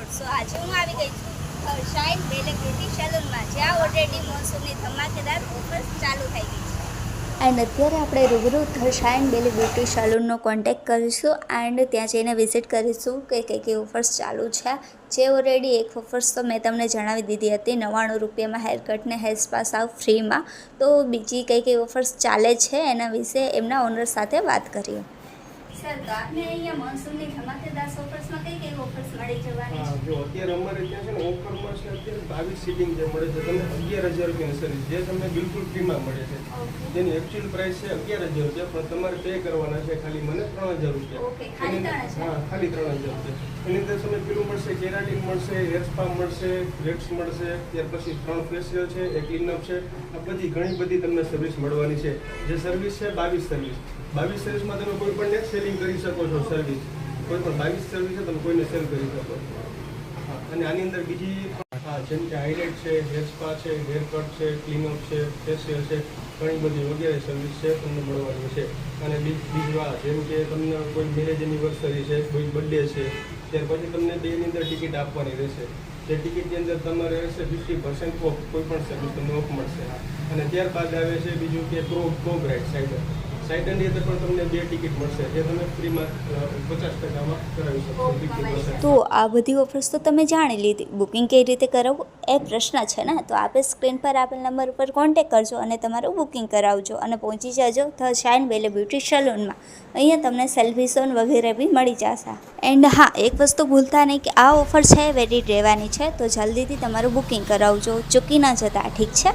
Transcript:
Episode. સો આજે હું આવી ગઈ છું શાઇન બેલે બ્યુટી સલૂનમાં, જ્યાં ઓલરેડી મોન્સૂનની ધમાકેદાર ઓફર્સ ચાલુ થઈ ગઈ છે. એન્ડ અત્યારે આપણે રૂબરૂ શાઇન બેલે બ્યુટી સલૂનનો કોન્ટેક્ટ કરીશું એન્ડ ત્યાં જઈને વિઝિટ કરીશું કે કઈ ઓફર્સ ચાલુ છે. જે ઓલરેડી એક ઓફર્સ તો મેં તમને જણાવી દીધી હતી, 99 રૂપિયામાં હેર કટ ને હેર સ્પા સાવ ફ્રીમાં. તો બીજી કઈ ઓફર્સ ચાલે છે એના વિશે એમના ઓનર સાથે વાત કરીએ. સર, તો આપને અહીંયા મોન્સૂનની ધમાકેદાર ઓફર્સમાં કઈ ઓફર્સ મળી જવાની છે? જો અત્યારે અમારે ત્યાં છે ને ઓફરમાં છે અત્યારે 22 સીટિંગ જે મળે છે તમને 11,000 રૂપિયાની સર્વિસ, જે તમને બિલકુલ ફ્રીમાં મળે છે. જેની એકચ્યુઅલ પ્રાઇસ છે 11,000 રૂપિયા, પણ તમારે પે કરવાના છે ખાલી મને 3,000 રૂપિયા. હા, ખાલી 3,000 રૂપિયા. એની અંદર તમને પેલું મળશે, કેરાટીન મળશે, હેર સ્પા મળશે, વેક્સ મળશે, ત્યાર પછી 3 ફેશિયલ છે, એક ક્લીનઅપ છે. આ બધી ઘણી બધી તમને સર્વિસ મળવાની છે. જે સર્વિસ છે 22 સર્વિસ. 22 સર્વિસમાં તમે કોઈ પણ સેલિંગ કરી શકો છો. સર્વિસ કોઈ પણ 22 સર્વિસ છે તમે કોઈને સેલ કરી શકો. હા, અને આની અંદર બીજી જેમ કે હાઇલાઇટ છે, હેર સ્પા છે, હેર કટ છે, ક્લીનઅપ છે, ફેશિયલ છે, ઘણી બધી વગેરે સર્વિસ છે તમને મળવાની છે. અને બીજું જેમ કે તમને કોઈ મેરેજ એનિવર્સરી છે, કોઈ બર્થડે છે, ત્યાર પછી તમને બેની અંદર ટિકિટ આપવાની રહેશે. જે ટિકિટની અંદર તમારે રહેશે 50% ઓફ, કોઈ પણ સર્વિસ તમને ઓફ મળશે. અને ત્યારબાદ આવે છે બીજું કે પ્રો બ્રાઇડ સાઇડરની અંદર પણ તમને 2 ટિકિટ મળશે, જે તમે ફ્રીમાં 50%માં કરાવી શકો. 50%. તો આ બધી ઓફર્સ તો તમે જાણી લીધી. બુકિંગ કઈ રીતે કરાવવું એ પ્રશ્ન છે ને, તો આપણે સ્ક્રીન પર આપેલ નંબર ઉપર કોન્ટેક્ટ કરજો અને તમારું બુકિંગ કરાવજો અને પહોંચી જજો ધ શાઇન બેલે બ્યુટી સલૂનમાં. અહીંયા તમને સેલ્ફી ઝોન વગેરે બી મળી જશે. એન્ડ હા, એક વસ્તુ ભૂલતા નહીં કે આ ઓફર છે વેલિડ રહેવાની છે, તો જલ્દીથી તમારું બુકિંગ કરાવજો, ચૂકી ના જતા. ઠીક છે.